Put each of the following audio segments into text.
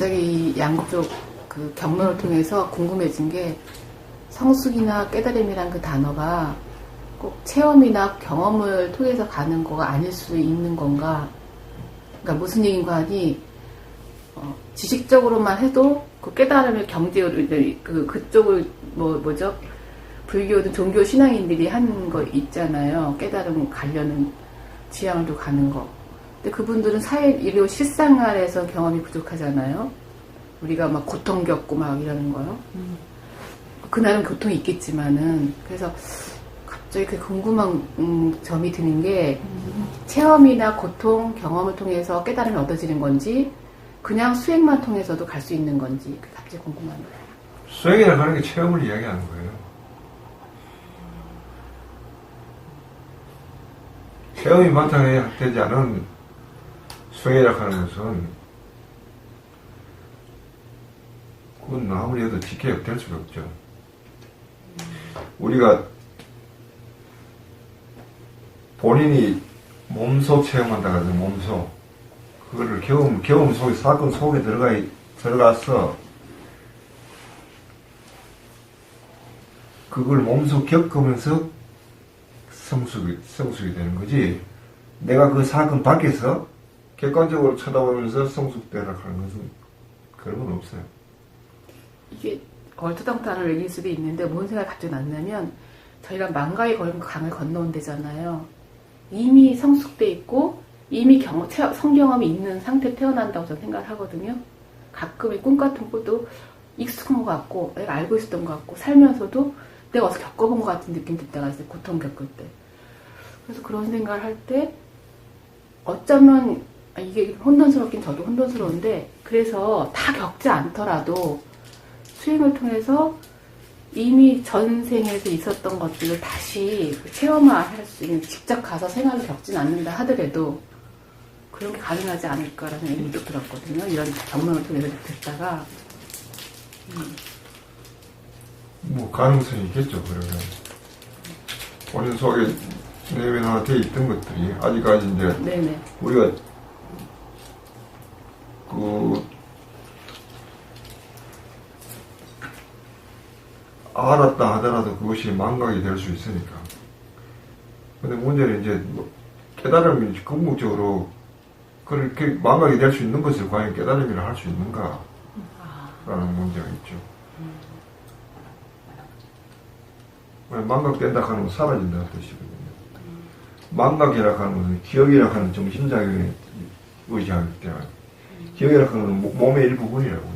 갑자기 이 양쪽 그 경론을 통해서 궁금해진 게 성숙이나 깨달음이란 그 단어가 꼭 체험이나 경험을 통해서 가는 거가 아닐 수 있는 건가? 그러니까 무슨 얘기인가 하니 지식적으로만 해도 그 깨달음의 경지를 그쪽을 뭐죠? 불교든 종교 신앙인들이 하는 거 있잖아요. 깨달음 가려는 지향으로 가는 거. 근데 그분들은 일요 실생활에서 경험이 부족하잖아요. 우리가 막 고통 겪고 막 이러는 거요. 그날은 고통이 있겠지만은 그래서 갑자기 그 궁금한 점이 드는 게 체험이나 고통, 경험을 통해서 깨달음이 얻어지는 건지 그냥 수행만 통해서도 갈 수 있는 건지 갑자기 궁금한 거예요. 수행이라고 하는 게 체험을 이야기하는 거예요. 체험이 바탕되지 않은 수행이라고 하는 것은 그건 아무리 해도 지켜야 될 수가 없죠. 우리가 본인이 몸소 체험한다고 하죠. 몸소. 그거를 경험 속에, 사건 속에 들어가서 그걸 몸소 겪으면서 성숙이 되는 거지. 내가 그 사건 밖에서 객관적으로 쳐다보면서 성숙되라 하는 것은 그런 건 없어요. 이게 얼토당토하는 얘기일 수도 있는데 뭔 생각이 갑자기 났냐면 저희가 망가에 걸린 강을 건너온 데잖아요. 이미 성숙돼 있고 이미 성경험이 있는 상태에 태어난다고 저는 생각을 하거든요. 가끔 꿈 같은 것도 익숙한 것 같고 내가 알고 있었던 것 같고 살면서도 내가 어디서 겪어본 것 같은 느낌 듣다가 있어요. 고통 겪을 때. 그래서 그런 생각을 할 때 어쩌면 이게 혼돈스럽긴 저도 혼돈스러운데 그래서 다 겪지 않더라도 수행을 통해서 이미 전생에서 있었던 것들을 다시 체험할 수 있는, 직접 가서 생활을 겪진 않는다 하더라도 그런 게 가능하지 않을까라는 의미도 들었거든요. 이런 경험을 통해서 듣다가 뭐 가능성이 있겠죠. 그러면 본인 속에 내면화되어 있던 것들이 아직까지 이제 네네. 우리가 그 알았다 하더라도 그것이 망각이 될 수 있으니까. 근데 문제는 이제 뭐 깨달음이 궁극적으로 그렇게 망각이 될 수 있는 것을 과연 깨달음이라 할 수 있는가 라는 문제가 있죠. 망각된다 하는 건 사라진다는 뜻이거든요. 망각이라 하는 것은 기억이라 하는 정신작용에 의지하기 때문에 기억이라 하는 건 몸의 일부분이라고요.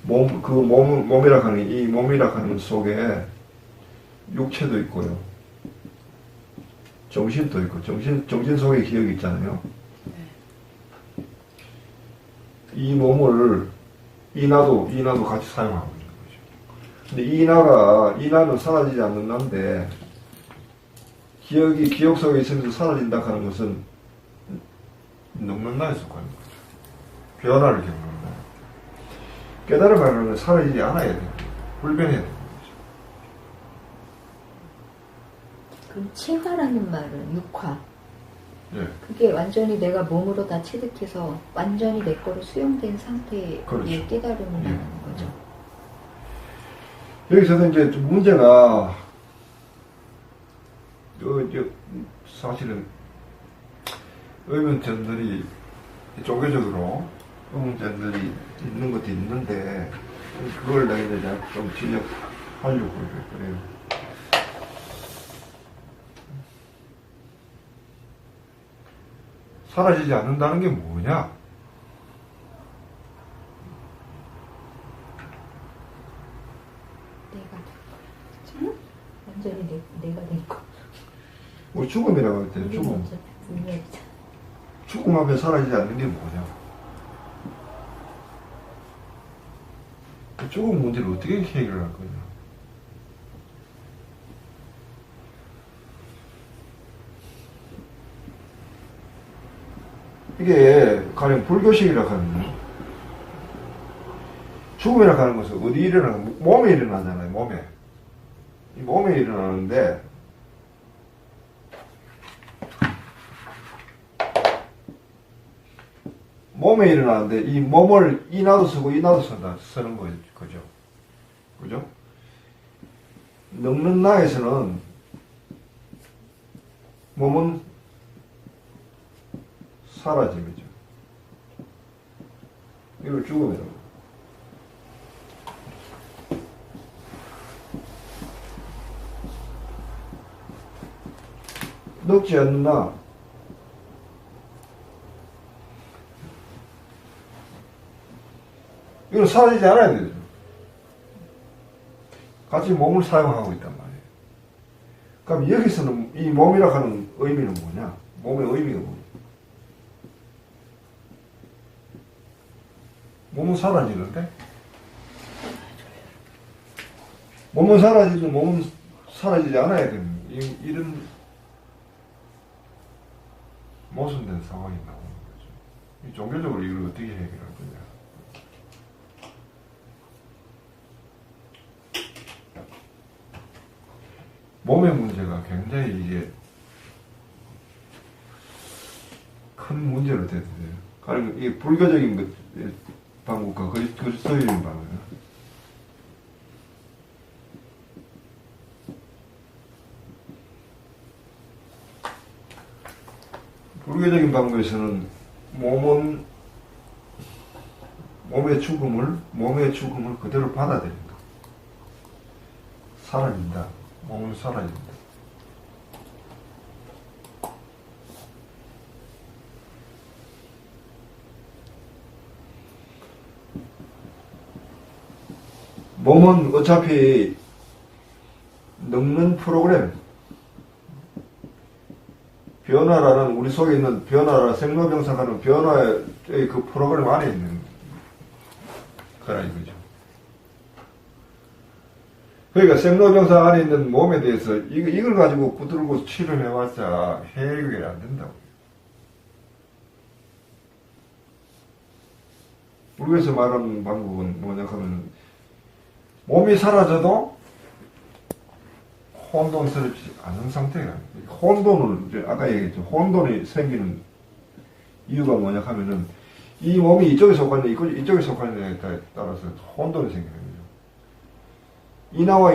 몸이라 하는, 이 몸이라 하는 속에 육체도 있고요. 정신도 있고, 정신 속에 기억이 있잖아요. 이 몸을, 이나도 같이 사용하고 있는 거죠. 근데 이나는 사라지지 않는 나인데, 기억 속에 있으면서 사라진다 하는 것은 늙는 나에 속하는 거죠. 변화를 겪는 나. 깨달음이라는 건 사라지지 않아야 돼요. 불변해야 되는 거죠. 그럼 체화라는 말은 육화. 예. 그게 완전히 내가 몸으로 다 체득해서 완전히 내 거로 수용된 상태의 그렇죠. 깨달음이라는 예. 거죠. 여기서도 이제 문제가 사실은 의문점들이 종교적으로 의문점들이 있는 것도 있는데 그걸 내가 이제 좀 진역하려고 그래요. 사라지지 않는다는 게 뭐냐? 내가 될 거야. 완전히 내가 될 거. 뭐 죽음이라고 할 때 죽음. 분명이잖아. 죽음 앞에 사라지지 않는 게 뭐냐? 죽음 문제를 어떻게 해결할 거냐? 이게 가령 불교식이라고 하는 죽음이라고 하는 것은 어디 일어나는, 몸에 일어나잖아요. 몸에. 이 몸에 일어나는데 몸에 일어나는데 이 몸을 이나도 쓰고 이나도 쓰는 거죠. 그죠? 늙는 나이에서는 몸은 사라짐이죠. 이걸 죽으면 늙지 않는 나 이건 사라지지 않아야 되죠. 같이 몸을 사용하고 있단 말이에요. 그럼 여기서는 이 몸이라 하는 의미는 뭐냐? 몸의 의미가 뭐냐? 몸은 사라지는데? 몸은 사라지지, 몸은 사라지지 않아야 되는, 이런 모순된 상황이 나오는 거죠. 이 종교적으로 이걸 어떻게 해결할 거냐? 몸의 문제가 굉장히 이게 큰 문제로 됐어요. 가령 이 불교적인 방법과 그리스도인 방법은 불교적인 방법에서는 몸의 죽음을 그대로 받아들인다. 사라진다. 몸은 사라진다. 몸은 어차피 늙는 프로그램, 변화라는 우리 속에 있는 변화라 생로병사하는 변화의 그 프로그램 안에 있는 거라 이거죠. 그러니까 생로병사 안에 있는 몸에 대해서 이걸 가지고 붙들고 치료를 해봤자 해결이 안 된다고. 불교에서 말하는 방법은 뭐냐 하면 몸이 사라져도 혼돈스럽지 않은 상태가 혼돈을 이제 아까 얘기했죠. 혼돈이 생기는 이유가 뭐냐 하면은 이 몸이 이쪽에 속하냐 이쪽에 속하냐에 따라서 혼돈이 생기는 거죠. 이나와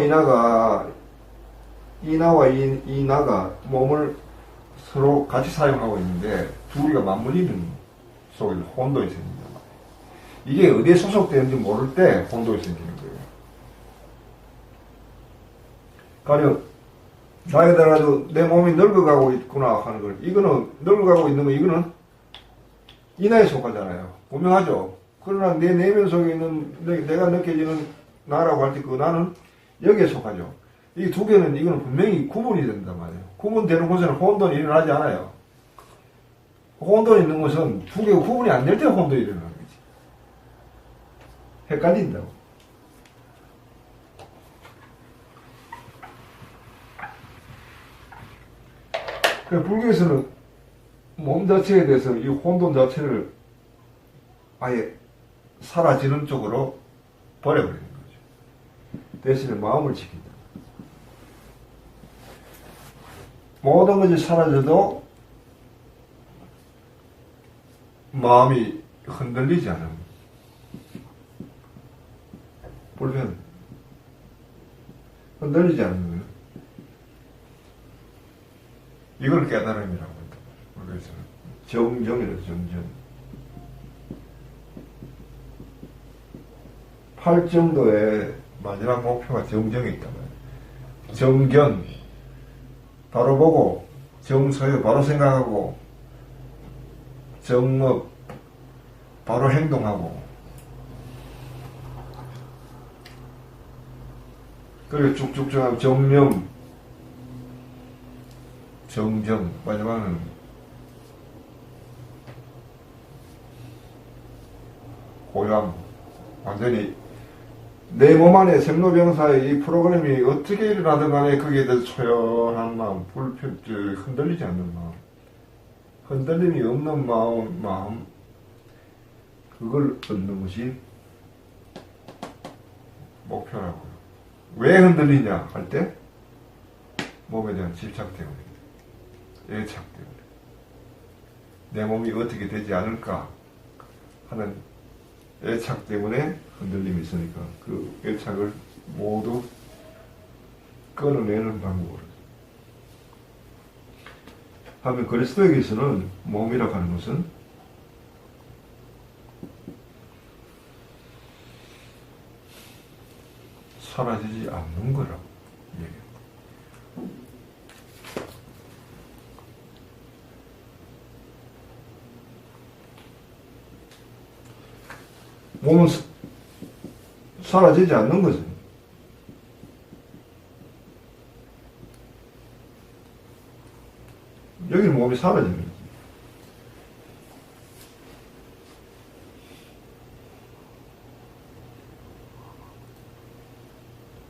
이나가 몸을 서로 같이 사용하고 있는데 둘이가 맞물리는 속에 혼돈이 생긴단 말이에요. 이게 어디에 소속되는지 모를 때 혼돈이 생기는 거예요. 가령 나이가 들어가지고 내 몸이 늙어가고 있구나 하는 걸 이거는 늙어가고 있는 거 이거는 이나에 속하잖아요. 분명하죠. 그러나 내 내면 속에 있는 내가 느껴지는 나라고 할 때 그 나는 여기에 속하죠. 이 두 개는 이거는 분명히 구분이 된단 말이에요. 구분되는 곳에는 혼돈이 일어나지 않아요. 혼돈이 있는 곳은 두 개가 구분이 안 될 때 혼돈이 일어나는 거지. 헷갈린다고. 불교에서는 몸 자체에 대해서 이 혼돈 자체를 아예 사라지는 쪽으로 버려버리는 거죠. 대신에 마음을 지킨다. 모든 것이 사라져도 마음이 흔들리지 않은 불변 흔들리지 않는 거예요. 이걸 깨달음이라고 한다. 불교에서는 정정이래요. 정정. 팔정도의 마지막 목표가 정정에 있단 말이에요. 정견 바로 보고, 정서유 바로 생각하고, 정업 바로 행동하고, 그리고 쭉쭉쭉 하면 정념, 정정, 마지막은 고요함. 완전히 내 몸 안에 생로병사의 이 프로그램이 어떻게 일어나든 간에 거기에 대해서 초연한 마음, 흔들리지 않는 마음, 흔들림이 없는 마음, 그걸 얻는 것이 목표라고요. 왜 흔들리냐 할 때 몸에 대한 집착 때문입니다. 애착 때문에. 내 몸이 어떻게 되지 않을까 하는 애착 때문에 흔들림이 있으니까 그 애착을 모두 끊어내는 방법으로 하면 그리스도에게서는 몸이라고 하는 것은 사라지지 않는 거라고 얘기해요. 몸은 사라지지 않는 거지. 여기는 몸이 사라지는 거지.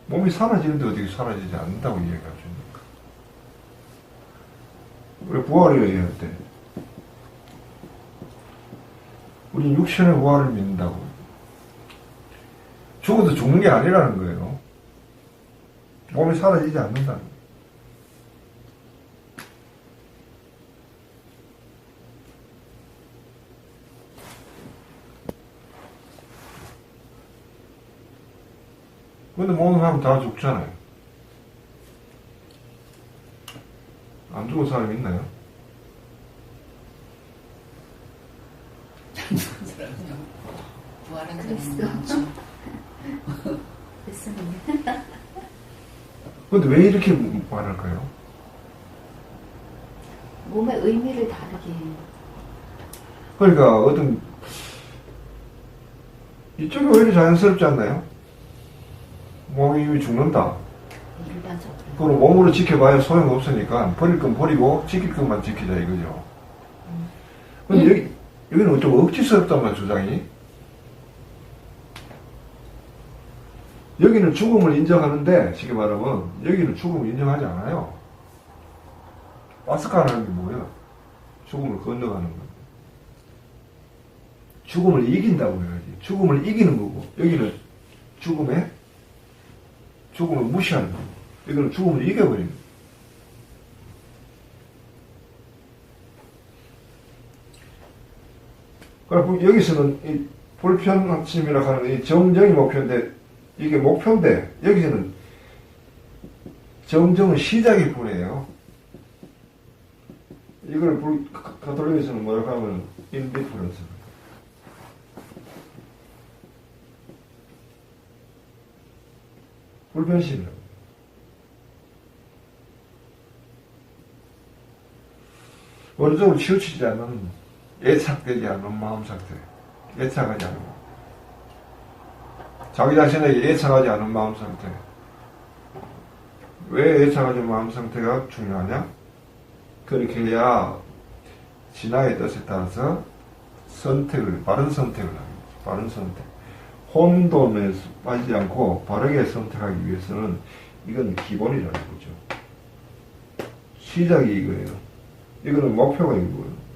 몸이 사라지는데 어떻게 사라지지 않는다고 이야기할 수 있는가? 우리 부활을 얘기할 때 우리 육신의 부활을 믿는다고 죽어도 죽는 게 아니라는 거예요. 몸이 사라지지 않는다는 거예요. 근데 모든 사람 다 죽잖아요. 안 죽은 사람 있나요? 부활은 그랬어. 됐습니다. 근데 왜 이렇게 말할까요? 몸의 의미를 다르게 해요. 그러니까 어떤 이쪽이 오히려 자연스럽지 않나요? 몸이 이미 죽는다. 일반적으로. 그럼 몸으로 지켜봐야 소용없으니까 버릴 건 버리고 지킬 것만 지키자 이거죠. 근데 여기는 좀 억지스럽단 말이야, 주장이. 여기는 죽음을 인정하는데, 쉽게 말하면, 여기는 죽음을 인정하지 않아요. 파스카라는 게 뭐예요? 죽음을 건너가는 거. 죽음을 이긴다고 해야지. 죽음을 이기는 거고, 여기는 죽음을 무시하는 거고, 여기는 죽음을 이겨버리는 거고. 그러니까 여기서는 이 불편함이라고 하는 이 정정이 목표인데, 이게 목표인데, 여기서는 정정은 시작일 뿐이에요. 이걸 가톨릭에서는 뭐라고 하면 인디퍼런스. 불변심이라고. 어느 정도 치우치지 않는 애착되지 않는 마음 상태. 애착하지 않는 마음. 자기 자신에게 애착하지 않은 마음 상태. 왜 애착하지 않은 마음 상태가 중요하냐? 그렇게 해야 진화의 뜻에 따라서 바른 선택을 합니다. 바른 선택. 혼돈에 빠지지 않고 바르게 선택하기 위해서는 이건 기본이라는 거죠. 시작이 이거예요. 이거는 목표가 이거예요.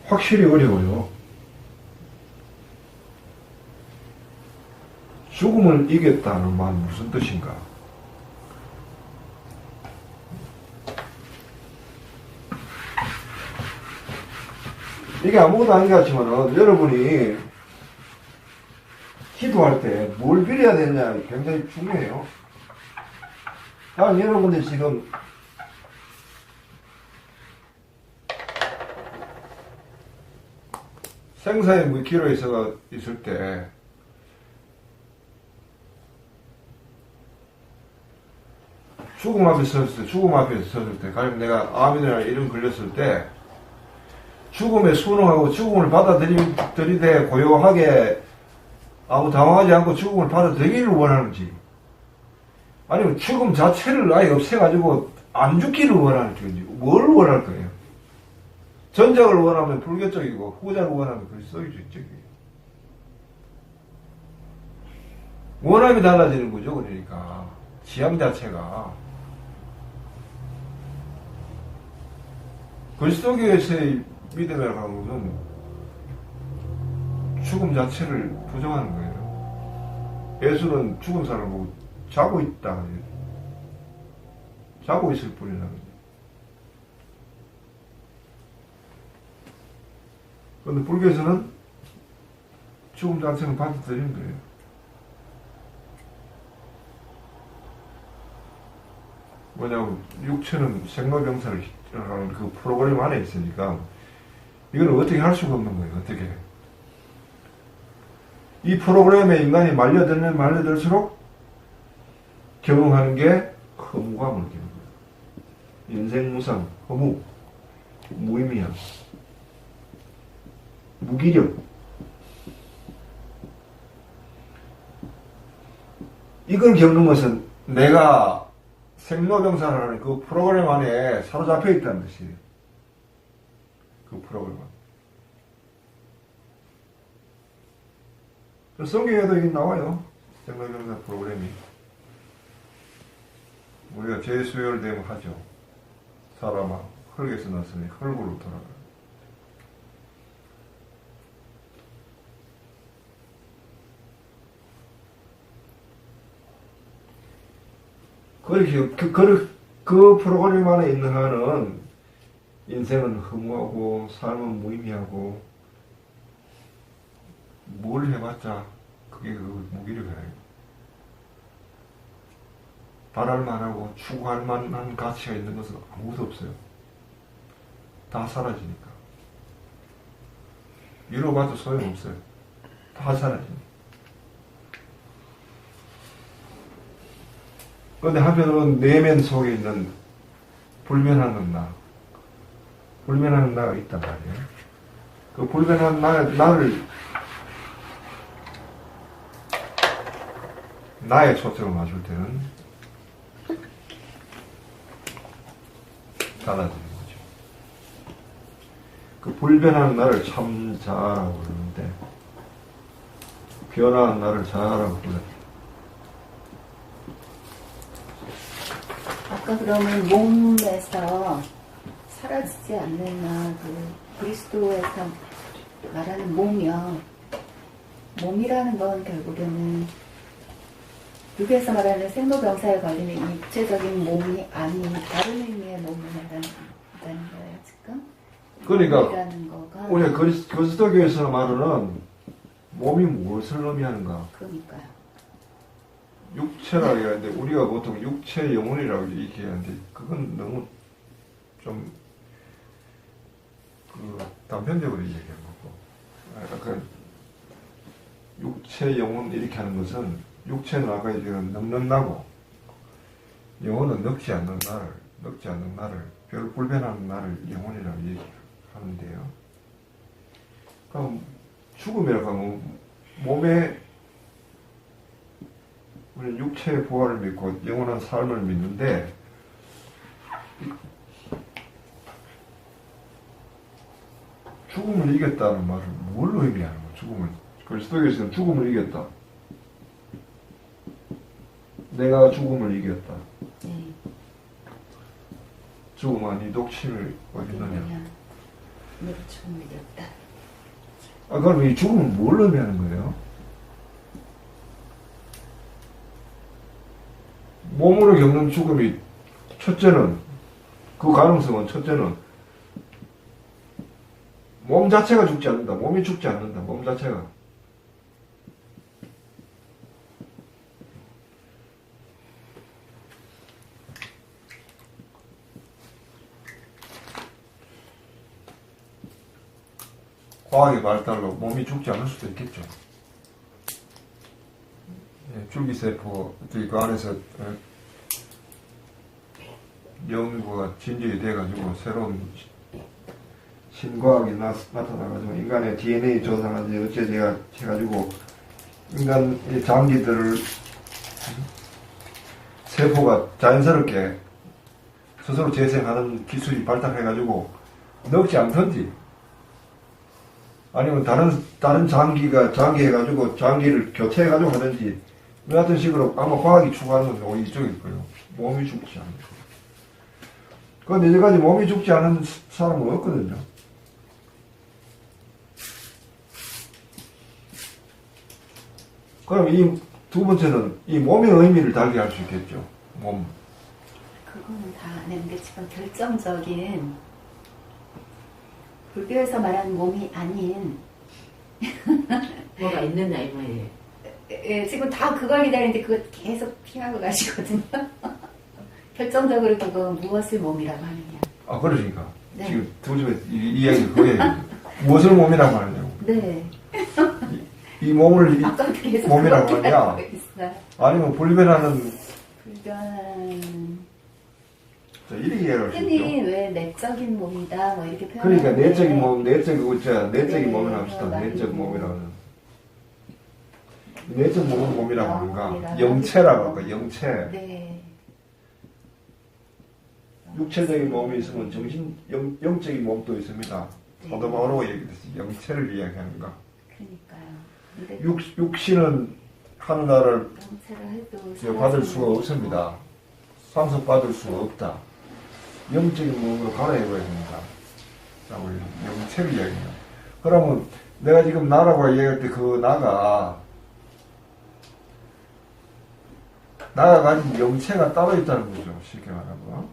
확실히 어려워요. 죽음을 이겼다는 말은 무슨 뜻인가? 이게 아무것도 아닌 것 같지만은 여러분이 기도할 때 뭘 빌어야 되느냐 굉장히 중요해요. 여러분들 지금 생사의 무기로 있을 때 죽음 앞에 섰을 때, 가령 내가 암이나 이름 걸렸을 때 죽음에 순응하고 죽음을 받아들이되 고요하게 아무 당황하지 않고 죽음을 받아들이기를 원하는지, 아니면 죽음 자체를 아예 없애가지고 안 죽기를 원하는지, 뭘 원할 거예요? 전작을 원하면 불교적이고 후자를 원하면 그리스도주의적이에요. 원함이 달라지는 거죠. 그러니까 지향 자체가 그리스도교에서의 믿음이라고 하는 것은 죽음 자체를 부정하는 거예요. 예수는 죽은 사람을 보고 자고 있다. 자고 있을 뿐이라는 거예요. 그런데 불교에서는 죽음 자체는 받아들이는 거예요. 뭐냐면 육체는 생로병사를 하는 그 프로그램 안에 있으니까 이거는 어떻게 할 수가 없는 거예요. 어떻게. 이 프로그램에 인간이 말려들면 말려들수록 경험하는 게 허무감을 느끼는 거예요. 인생무상, 허무, 무의미함, 무기력. 이걸 겪는 것은 내가 생로병사라는 그 프로그램 안에 사로잡혀 있다는 것이에요. 그 프로그램 안에. 성경에도 이게 나와요. 생로병사 프로그램이. 우리가 재수혈되면 하죠. 사람아, 흙에서 났으니 흙으로 돌아가. 그 프로그램 안에 있는 한은 인생은 허무하고 삶은 무의미하고 뭘 해봤자 그게 그 무기력이에요. 바랄 만하고 추구할 만한 가치가 있는 것은 아무것도 없어요. 다 사라지니까. 이뤄봐도 소용없어요. 다 사라지니까. 그런데 한편으로는 내면 속에 있는 불변하는 나, 불변하는 나가 있단 말이에요. 그 불변한 나를 나의 초점을 맞출 때는 달라지는 거죠. 그 불변한 나를 참 자라고 부르는데 변화한 나를 자라고 불러요. 아까 그러면 몸에서 사라지지 않는 나, 그 그리스도에서 말하는 몸이요. 몸이라는 건 결국에는 육에서 말하는 생로병사에 걸리는 이 육체적인 몸이 아닌 다른 의미의 몸을 말한다는 거예요, 지금? 그러니까 몸이라는 거가 우리 그리스도교에서 말하는 몸이 무엇을 의미하는가? 그러니까요. 육체라고 하는데 우리가 보통 육체 영혼이라고 얘기하는데 그건 너무 좀 단편적으로 얘기하는 거고, 약간 육체 영혼 이렇게 하는 것은 육체는 아까 얘기한 늙는 나고 영혼은 늙지 않는 나를 별 불변하는 나를 영혼이라고 얘기하는데요. 그럼 죽음이라고 하면 몸에 우리는 육체의 부활을 믿고 영원한 삶을 믿는데 죽음을 이겼다는 말은 뭘 의미하는 거야? 죽음을. 그리스도교에서는 죽음을 이겼다. 내가 죽음을 이겼다. 네. 죽음 아니 독침을 어딨느냐. 내가 죽음을 이겼다. 그럼 이 죽음은 뭘 의미하는 거예요? 몸으로 겪는 죽음이 첫째는 그 가능성은 첫째는 몸 자체가 죽지 않는다. 몸이 죽지 않는다. 몸 자체가. 과학의 발달로 몸이 죽지 않을 수도 있겠죠. 줄기세포, 그 안에서 연구가 진전이 돼가지고 새로운 신과학이 나타나가지고 인간의 DNA 조사하지 어째 제가 해가지고 인간의 장기들을 세포가 자연스럽게 스스로 재생하는 기술이 발달해가지고 늙지 않던지 아니면 다른 장기 해가지고 장기를 교체해가지고 하든지 이 같은 식으로 아마 과학이 추구하는 건 오히려 이쪽일 거예요. 몸이 죽지 않는 거. 그런데 이제까지 몸이 죽지 않은 사람은 없거든요. 그럼 이 두 번째는 이 몸의 의미를 달리 할 수 있겠죠. 몸. 그거는 다 아는데 지금 결정적인 불교에서 말하는 몸이 아닌 뭐가 있느냐 이 말이에요. 지금 다 그걸 기다리는데 그거 계속 피하고 가시거든요. 결정적으로 그거 무엇을 몸이라고 하느냐. 아, 그러니까. 네. 지금 두 집에 이야기 그거예요. 무엇을 몸이라고 하느냐고. 네. 이 몸을 아까부터 계속 몸이라고 그렇게 하냐? 하고 있어요. 아니면 불변하는, 불변. 자, 이렇게 이해할 수 있죠. 흔히 왜 내적인 몸이다 뭐 이렇게 표현하는데 그러니까 내적인 몸, 내적인 네, 몸을 합시다. 많이 내적 뭐. 몸이라고. 내적 몸은 몸이라고 하는가? 몸이라고 영체라고 하죠. 할까? 영체. 네. 육체적인 몸이 있으면 영적인 몸도 있습니다. 네. 사도바오로가 얘기했듯이 영체를 이야기하는가? 그러니까요. 근데 육신은 하늘나라를 영체를 해도 받을 사라지는 수가 없습니다. 상속받을 수가 없다. 영적인 몸으로 갈아입어야 됩니다. 자, 우리 영체를 이야기해요. 그러면 내가 지금 나라고 이야기할 때 그 나가 가진 영체가 따로 있다는 거죠. 쉽게 말하면.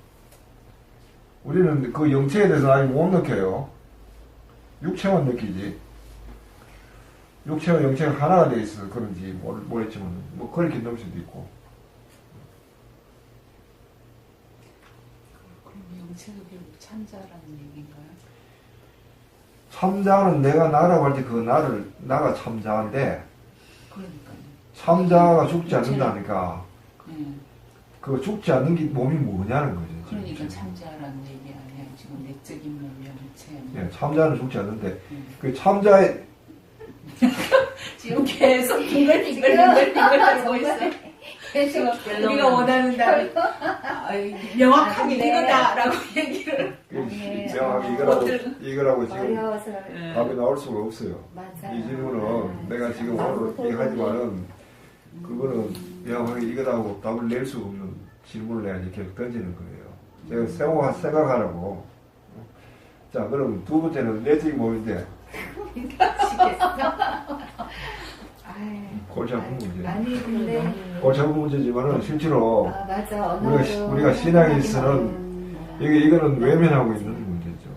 우리는 그 영체에 대해서 아직 못 느껴요. 육체만 느끼지. 육체와 영체가 하나가 되어 있어서 그런지 모르겠지만, 뭐, 그렇게 넘을 수도 있고. 그럼 영체가 결국 참자라는 얘기인가요? 참자는 내가 나라고 할 때 그 나가 참자인데, 그러니까요. 참자가 죽지 않는다니까, 네. 그 죽지 않는 게 몸이 뭐냐는 거죠. 그러니까 지금. 참자라는 얘기 아니에요. 지금 내적인 몸, 영체. 예, 참자는 죽지 않는데, 음. 그 참자의, 지금 계속 빙글빙글하고 있어. 계속 우리가 원하는 답이 명확하게 네. 이거다라고 얘기를. 네. 명확히 이거라고 지금 어려워서 답이 나올 수가 없어요. 맞아요. 이 질문은 내가 지금 오늘 얘기하지만은, 그거는 명확하게 이거다고 답을 낼 수 없는 질문을 내가 이렇게 계속 던지는 거예요. 제가 생각하라고. 자, 그럼 두 번째는 내적인 몸인데, 골치 아픈 문제. 아니 근데 골치 아픈 문제지만은 실제로 아 맞아 우리가 신앙에서는 이거는 외면하고 있는 문제죠.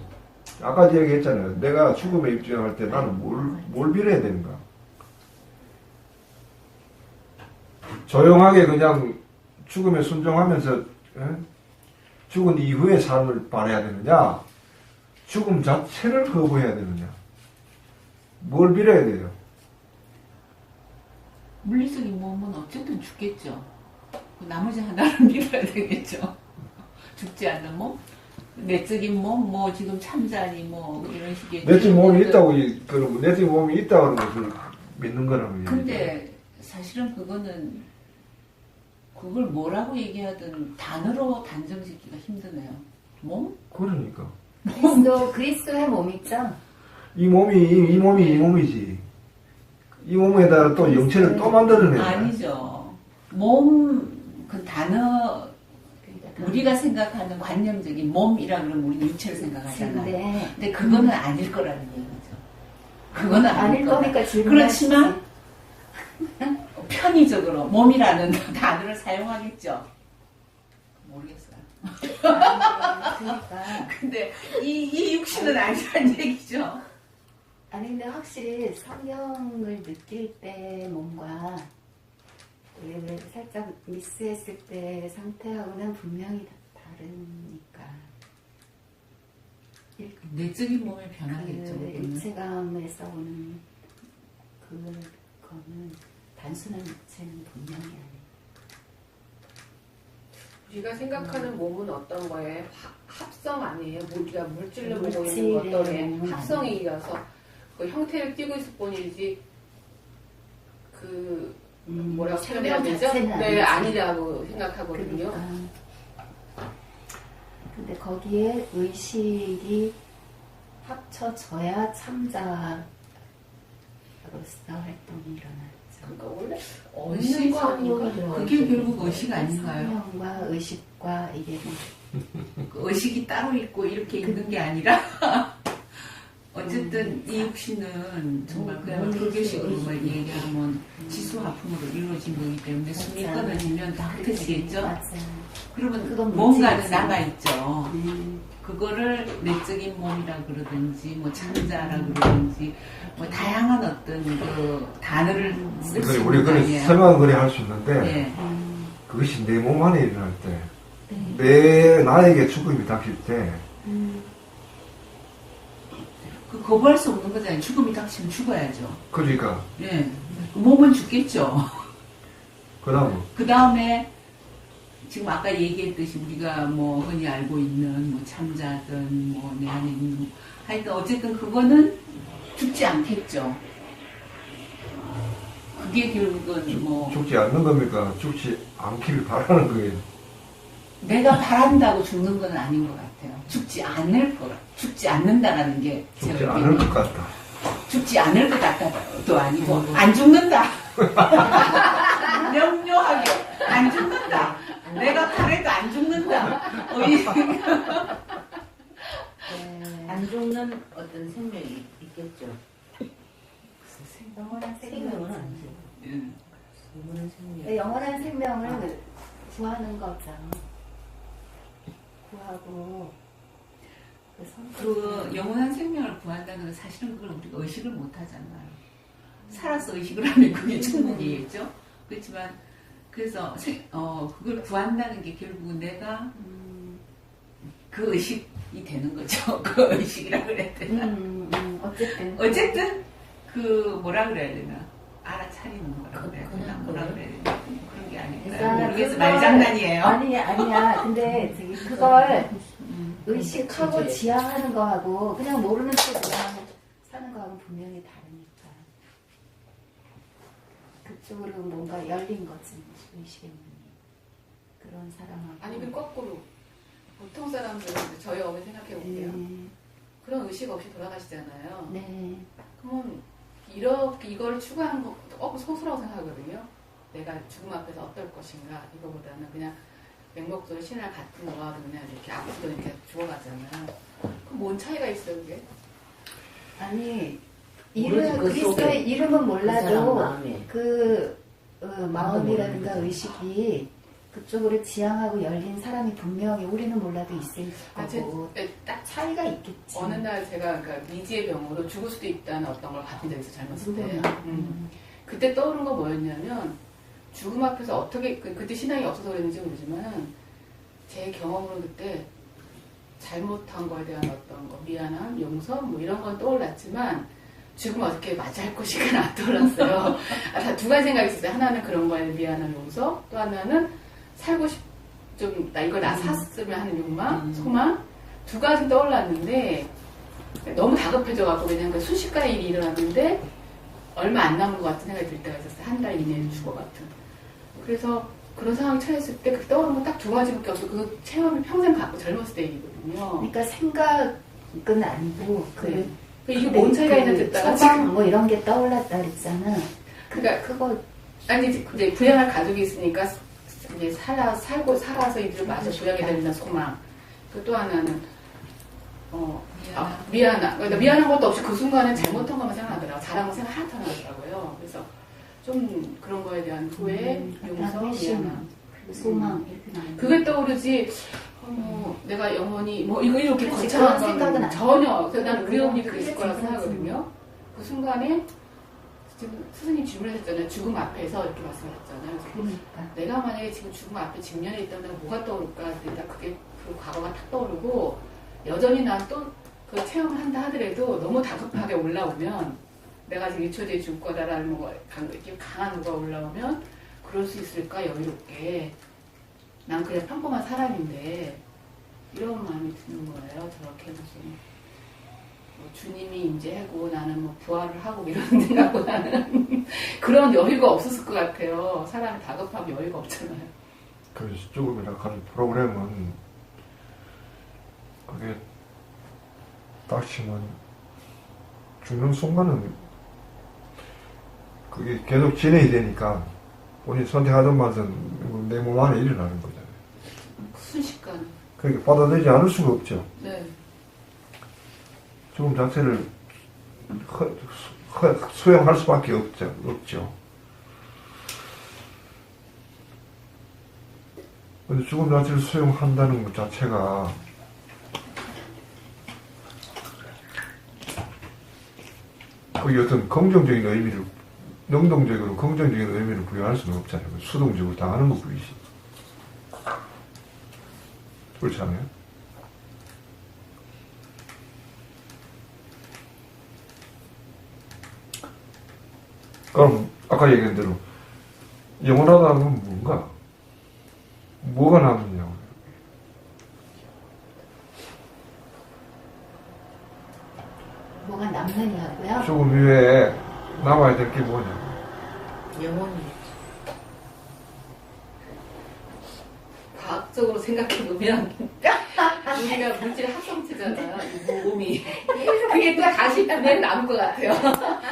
아까 얘기했잖아요. 내가 죽음에 입증할 때 나는 뭘 빌어야 되는가? 조용하게 그냥 죽음에 순종하면서 죽은 이후의 삶을 바라야 되느냐? 죽음 자체를 거부해야 되느냐? 뭘 빌어야 돼요? 물리적인 몸은 어쨌든 죽겠죠. 나머지 하나를 믿어야 되겠죠. 죽지 않는 몸, 내적인 몸, 뭐 지금 참자니 뭐 이런 식의. 내적 몸이 있다고 그러면 내적 몸이 있다는 것을 믿는 거라고. 근데 사실은 그걸 뭐라고 얘기하든 단어로 단정짓기가 힘드네요. 몸? 그러니까 그리스도의 몸 있죠? 이 몸이지. 이 몸에다가 또 영체를 또 만들어내는 거야. 아니죠. 몸, 그 단어, 우리가 생각하는 관념적인 몸이라 그러면 우리 육체를 생각하잖아요. 근데 그거는 아닐 거라는 얘기죠. 그거는 아닐 거니까 그렇지만 편의적으로 몸이라는 단어를 사용하겠죠. 모르겠어요. 그러니까 근데 이 육신은 아니라는 얘기죠. 아니 근데 확실히 성경을 느낄 때 몸과 왜 살짝 미스했을 때 상태하고는 분명히 다르니까 내적인 몸의 변화겠죠. 그 일체감에서 오는 그거는 단순한 육체는 분명히 아니에요. 우리가 생각하는 몸은 어떤 거에 합성 아니에요? 우리가 물질로 보고 있는 물질의 것들의 몸은 합성이라서 그 형태를 띠고 있을 뿐이지 그 뭐라고 표현해야 생명 되죠? 자체는 네, 아니지. 아니라고 생각하거든요. 그러니까. 근데 거기에 의식이 합쳐져야 참자로서 활동이 일어나죠. 그러니까 원래 의식, 거 아닌가? 그게 결국 의식 아닌가요? 성령과 의식과 이게 뭐 그 의식이 따로 있고 이렇게 있는 게 아니라 어쨌든 이 육신은 정말 그야말로 불교식으로 뭐 얘기하면 지수화품으로 이루어진 거기 때문에 숨이 끊어지면 다 흩어지겠죠. 맞아요. 그러면 그건 뭔가는 문제겠지. 남아있죠. 그거를 내적인 몸이라 그러든지 뭐 창자라 그러든지 뭐 다양한 어떤 그 단어를 쓸 수 우리 있는 거 그래 아니에요. 설명은 그래 할 수 있는데 예. 그것이 내 몸 안에 일어날 때, 네. 내 나에게 죽음이 닥칠 때, 그 거부할 수 없는 거잖아요. 죽음이 닥치면 죽어야죠. 그러니까 예. 몸은 죽겠죠. 그 다음에 지금 아까 얘기했듯이 우리가 뭐 흔히 알고 있는 뭐 참자든 뭐 내 안에 있는 뭐 하여튼 어쨌든 그거는 죽지 않겠죠. 그게 결국은 뭐 죽지 않는 겁니까? 죽지 않기를 바라는 거예요. 내가 바란다고 죽는 건 아닌 것 같아요. 죽지 않을 거라. 죽지 않는다라는 게 죽지 제가 않을 것 같다. 죽지 않을 것 같다도 아니고 안 죽는다. 명료하게 안 죽는다. 내가 바래도 안 죽는다. 안 죽는 어떤 생명이 있겠죠. 영원한 생명은 생명은 아니죠. 영원한 생명. 네, 영원한 생명을 구하는 거죠. 구하고 그 영원한 생명을 구한다는 건 사실은 그걸 우리가 의식을 못 하잖아요. 살아서 의식을 하면 그게 충분이겠죠. 그렇지만 그래서 그걸 구한다는 게 결국은 내가 그 의식이 되는 거죠. 그 의식이라고 그래야 되나. 어쨌든 그 뭐라 그래야 되나. 알아차리는 거라고 그래야 되나. 뭐라 그래야 되나. 그런 게 아닐까요? 모르겠어. 말장난이에요. 아니야. 근데 저기 그걸 의식하고 지향하는 거하고 그냥 모르는 척 그냥 사는 거하고 분명히 다르니까. 그쪽으로 뭔가 열린 거지, 의식의 문이. 그런 사람하고. 아니면 거꾸로 보통 사람들은 저희 어머니 생각해 볼게요. 그런 의식 없이 돌아가시잖아요. 네. 그러면 이걸 추구하는 것도 소수라고 생각하거든요. 내가 죽음 앞에서 어떨 것인가 이거보다는 그냥 맹목적으로 신을 같은 거가 그냥 이렇게 앞으로 이렇게 죽어가잖아요. 그럼 뭔 차이가 있어요, 그게? 아니, 모르지, 그 그리스도의 속에 이름은 그 몰라도 사람 마음에. 마음이라든가 의식이 그쪽으로 지향하고 열린 사람이 분명히 우리는 몰라도 있을 거고 딱 차이가 있겠지. 어느 날 제가 그러니까 미지의 병으로 죽을 수도 있다는 어떤 걸 받은 적이 있어요, 젊었을 때. 그때 떠오른 거 뭐였냐면 죽음 앞에서 어떻게 그때 신앙이 없어서 그랬는지 모르지만 제 경험으로 그때 잘못한 거에 대한 어떤 거 미안함, 용서 뭐 이런 건 떠올랐지만 죽음 어떻게 맞이할 것인가 안 떠올랐어요. 다 두 가지 생각이 있었어요. 하나는 그런 거에 미안함, 용서, 또 하나는 살고 나 이걸 나 샀으면 하는 욕망, 소망 두 가지 떠올랐는데 너무 다급해져갖고 그냥 그 순식간에 일이 일어났는데 얼마 안 남은 것 같은 생각이 들 때가 있었어요. 한 달 이내에 죽어 같은. 그래서 그런 상황이 처했을 때 그 떠오르는 건 딱 두 가지밖에 없어. 그 체험을 평생 갖고 젊었을 때 일이거든요. 그러니까 생각은 아니고 이게 뭔 차이가 있나 듣다가 처방 뭐 이런 게 떠올랐다 그랬잖아. 그러니까 그거 아니 이제 부양할 가족이 있으니까 이제 살아서 이들을 마저 부양해야 된다는 소망. 그 또 하나는 미안함. 그러니까 미안한 것도 없이 그 순간에 잘못한 것만 생각하더라고요. 잘한 거 생각 하나도 안 하더라고요. 그래서 좀 그런 거에 대한 후회, 용서, 미안함, 소망 이렇게 나는 그게 떠오르지. 내가 영원히 뭐 이렇게 그렇지, 거창한 그런 거는 생각은 전혀. 그래서 나는 우리 언니도 그게 그랬을 거라고 진짜지. 생각하거든요. 그 순간에 지금 스승님 질문하셨잖아요. 죽음 앞에서 이렇게 말씀하셨잖아요. 그래서 그러니까 내가 만약에 지금 죽음 앞에 직면해 있다면 뭐가 떠오를까? 일단 그게 그 과거가 탁 떠오르고 여전히 난 또 그 체험을 한다 하더라도 너무 다급하게 올라오면 내가 지금 1초 뒤에 죽을 거다라는 거 이렇게 강한 누가 올라오면 그럴 수 있을까 여유롭게 난 그냥 평범한 사람인데 이런 마음이 드는 거예요. 저렇게 무슨 뭐 주님이 임재하고 나는 뭐 부활을 하고 이런 생각보다는 그런 여유가 없었을 것 같아요. 사람이 다급하면 여유가 없잖아요. 그래서 죽음이라 하는 프로그램은 그게 닥치면 죽는 순간은 그게 계속 진행이 되니까 본인이 선택하던 맛은 내 몸 안에 일어나는 거잖아요. 순식간에. 그렇게 받아들이지 않을 수가 없죠. 네. 죽음 자체를 수용할 수밖에 없죠. 근데 죽음 자체를 수용한다는 것 자체가 거기 어떤 긍정적인 의미를, 능동적으로 긍정적인 의미를 부여할 수는 없잖아요. 수동적으로 당하는 것 뿐이지. 그렇지 않아요? 그럼 아까 얘기한 대로 영원하다는 건 뭔가? 뭐가 남느냐고. 뭐가 남느냐고요? 죽음 이외에 남아야 될 게 뭐냐고. 영혼이 과학적으로 생각해보면 우리가 물질 합성체잖아요. 이 몸이. 그게 또 다시 그대로 남을 것 같아요.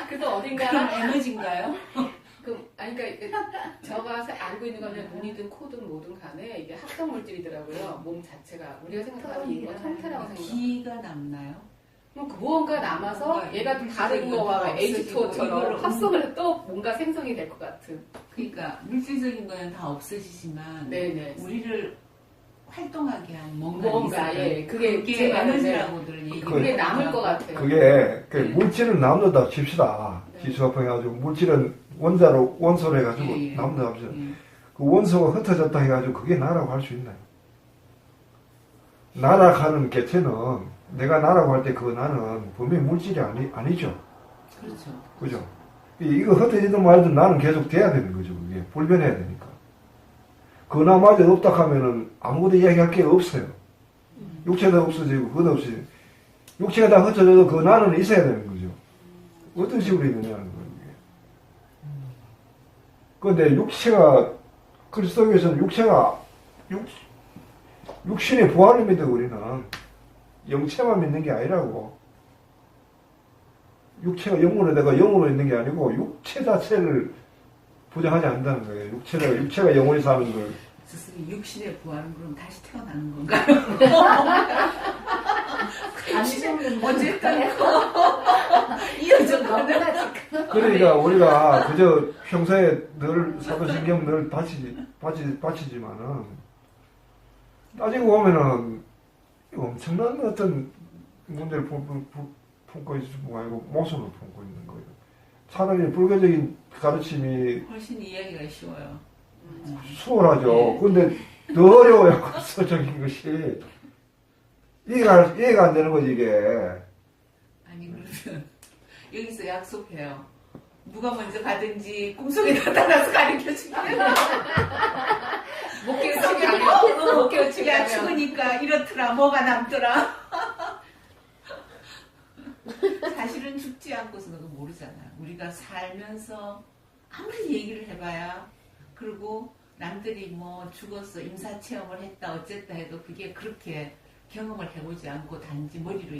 그래서 그럼 어딘가나 에너지인가요? 아니 그러니까 제가 알고 있는 거는 눈이든 코든 뭐든 간에 이게 합성 물질이더라고요. 몸 자체가 우리가 생각하는 이거 형태라고 생각. 기가 남나요? 그 무언가 남아서 뭔가 얘가 또 다른 거와 없어지고 H2O처럼 이거를 합성을 또 뭔가 생성이 될 것 같은. 그러니까 물질적인 거는 다 없어지지만 네네. 우리를 활동하게 한 뭔가 뭔가 있어요. 예 그게 그게 제가 에너지라고들 얘기를 그게 남을 하더라고요. 것 같아요. 그게 네. 물질은 남는다 칩시다. 네. 지수합성해가지고 물질은 원자로 원소로 해가지고 예, 예. 남는다 합시다. 예. 그 원소가 흩어졌다 해가지고 그게 나라고 할 수 있나요? 나락하는 개체는 내가 나라고 할 때 그 나는 분명히 물질이 아니죠. 그렇죠. 그죠? 이거 흩어지든 말든 나는 계속 돼야 되는 거죠. 그게 불변해야 되니까. 그 나마저 없다 하면은 아무것도 이야기할 게 없어요. 육체도 없어지고 그것도 없어지고 육체가 다 흩어져도 그 나는 있어야 되는 거죠. 어떤 식으로 있느냐는 거예요. 그런데 육체가 그리스도교에서는 육체가 육신의 부활을 믿어 우리는 영체만 믿는 게 아니라고. 육체가 영으로 내가 영으로 있는 게 아니고 육체 자체를 부정하지 않는다는 거예요. 육체가 영원히 사는 걸. 스스로 육신의 부활은 그럼 다시 태어나는 건가요? 안죽는 어쨌든 이어져 가는 너무나 지금 그러니까 우리가 그저 평소에 늘 사도신경 늘 바치지만은 따지고 보면은 엄청난 어떤 문제를 품고 있는 거 아니고 모습을 품고 있는 거예요. 차라리 불교적인 가르침이 훨씬 이해하기가 쉬워요. 수월하죠. 네. 근데 더 어려워요. 구조적인 것이. 이해가 안 되는 거지, 이게. 아니 그러면 여기서 약속해요. 누가 먼저 가든지 꿈속에 나타나서 가르쳐주게. 목격치기 하면 목격치기 야 하면 죽으니까 이렇더라. 뭐가 남더라. 사실은 죽지 않고서는 모르잖아요. 우리가 살면서 아무리 얘기를 해봐야 그리고 남들이 뭐 죽었어 임사체험을 했다 어쨌다 해도 그게 그렇게 경험을 해보지 않고 단지 머리로